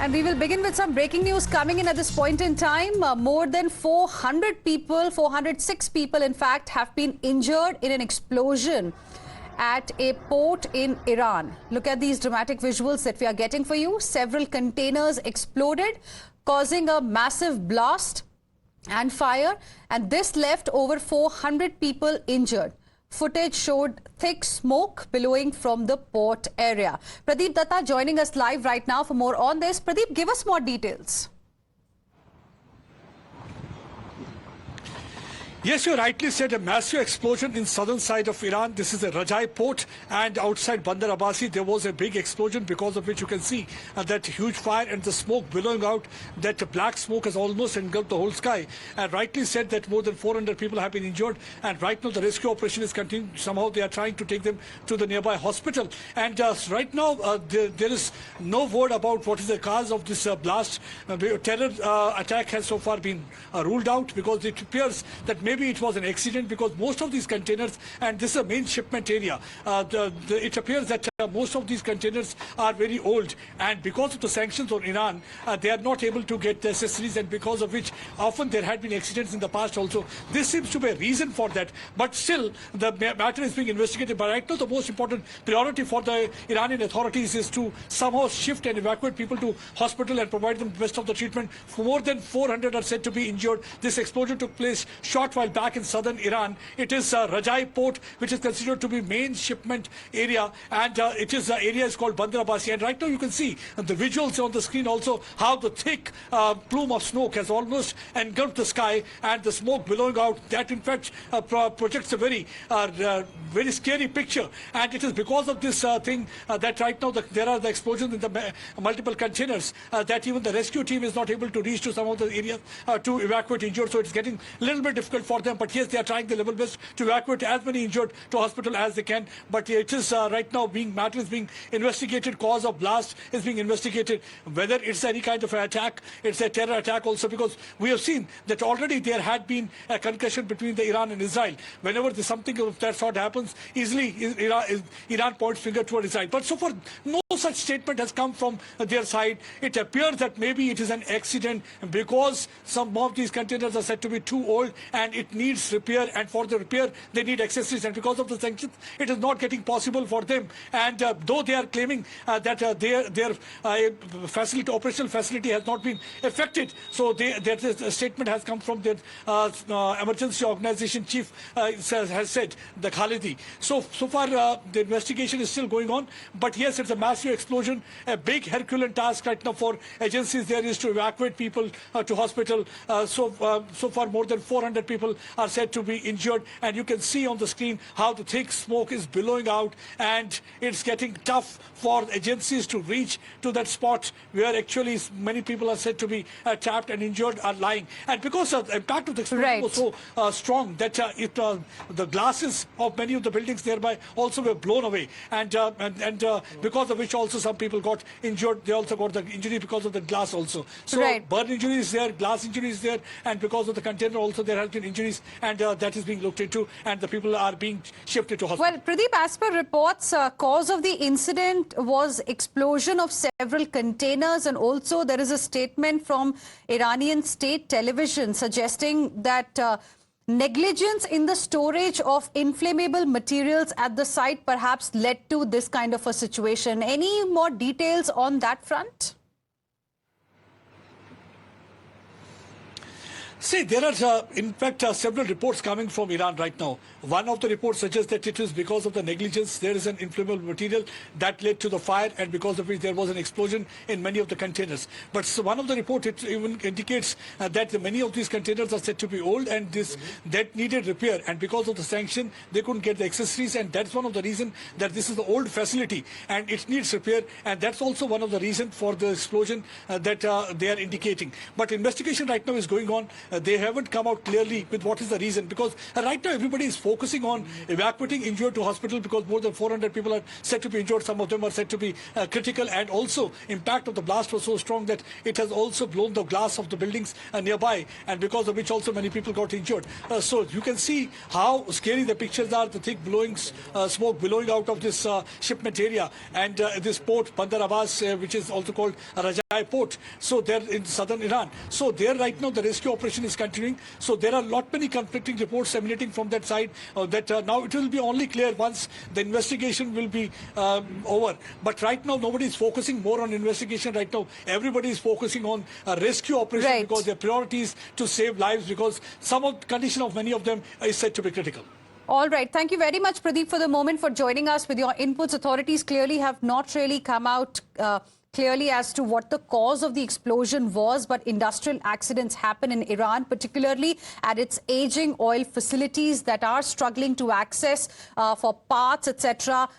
And we will begin with some breaking news coming in at this point in time. More than 400 people, 406 people in fact, have been injured in an explosion at a port in Iran. Look at these dramatic visuals that we are getting for you. Several containers exploded, causing a massive blast and fire, and this left over 400 people injured. Footage showed thick smoke billowing from the port area. Prdeep Dutta joining us live right now for more on this. Prdeep, give us more details. Yes, you rightly said, a massive explosion in southern side of Iran. This is the Rajai port, and outside Bandar Abbas there was a big explosion, because of which you can see that huge fire and the smoke billowing out. That black smoke has almost engulfed the whole sky. And rightly said that more than 400 people have been injured, and right now the rescue operation is continuing. Somehow they are trying to take them to the nearby hospital. And right now there is no word about what is the cause of this blast. Terror attack has so far been ruled out, because it appears that maybe it was an accident, because most of these containers, and this is a main shipment area, it appears that most of these containers are very old, and because of the sanctions on Iran, they are not able to get the accessories, and because of which often there had been accidents in the past also. This seems to be a reason for that, but still the matter is being investigated. But right now the most important priority for the Iranian authorities is to somehow shift and evacuate people to hospital and provide them the best of the treatment. More than 400 are said to be injured. This explosion took place short while back in southern Iran. It is Rajai port, which is considered to be main shipment area, and it is the area is called Bandar Abbas. And right now you can see the visuals on the screen also how the thick plume of smoke has almost engulfed the sky, and the smoke billowing out, that in fact projects a very very scary picture. And it is because of this thing that right now there are the explosions in the multiple containers, that even the rescue team is not able to reach to some of the areas to evacuate injured. So it's getting a little bit difficult for them, but yes, they are trying their level best to evacuate as many injured to hospital as they can. But it is right now matter is being investigated. Cause of blast is being investigated, whether it's any kind of an attack, it's a terror attack also, because we have seen that already there had been a concussion between the Iran and Israel. Whenever there's something of that sort happens, easily Iran points finger toward Israel. But so far no such statement has come from their side. It appears that maybe it is an accident, because some of these containers are said to be too old and it needs repair, and for the repair they need accessories, and because of the sanctions it is not getting possible for them. And though they are claiming that their facility, operational facility has not been affected, so a statement has come from their emergency organization chief, has said, the Khalidi. So far the investigation is still going on, but yes, it's a massive explosion. A big Herculean task right now for agencies there is to evacuate people to hospital. So far more than 400 people are said to be injured, and you can see on the screen how the thick smoke is billowing out, and it's getting tough for agencies to reach to that spot where actually many people are said to be trapped and injured are lying. And because of the impact of the explosion was so strong that the glasses of many of the buildings nearby also were blown away, and because of which also some people got injured. They also got the injury because of the glass also. So burn injuries there, glass injuries there, and because of the container also there has been injuries, and that is being looked into, and the people are being shifted to hospital. Well, Pradeep, as per reports, cause of the incident was explosion of several containers, and also there is a statement from Iranian state television suggesting that negligence in the storage of inflammable materials at the site perhaps led to this kind of a situation. Any more details on that front? See, there are, in fact, several reports coming from Iran right now. One of the reports suggests that it is because of the negligence. There is an inflammable material that led to the fire, and because of which there was an explosion in many of the containers. But one of the reports, it even indicates that many of these containers are said to be old, and that needed repair. And because of the sanction, they couldn't get the accessories, and that's one of the reasons that this is the old facility, and it needs repair. And that's also one of the reasons for the explosion that they are indicating. But investigation right now is going on. they haven't come out clearly with what is the reason, because right now everybody is focusing on evacuating injured to hospital, because more than 400 people are said to be injured. Some of them are said to be critical, and also impact of the blast was so strong that it has also blown the glass of the buildings nearby, and because of which also many people got injured. So you can see how scary the pictures are, the thick smoke billowing out of this shipment area, and this port, Bandar Abbas, which is also called Rajai Port. So they're in southern Iran. So there right now the rescue operation is continuing. So there are many conflicting reports emanating from that side that now it will be only clear once the investigation will be over. But right now nobody is focusing more on investigation. Right now everybody is focusing on a rescue operation, because their priority is to save lives, because some of the condition of many of them is said to be critical. All right. Thank you very much, Pradeep, for the moment, for joining us with your inputs. Authorities clearly have not really come out clearly as to what the cause of the explosion was, but industrial accidents happen in Iran, particularly at its aging oil facilities that are struggling to access for parts, etc.,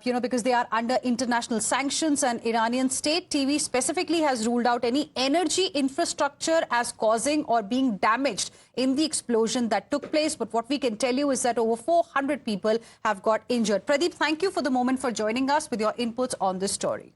because they are under international sanctions, and Iranian state TV specifically has ruled out any energy infrastructure as causing or being damaged in the explosion that took place. But what we can tell you is that over 400 people have got injured. Pradeep, thank you for the moment for joining us with your inputs on this story.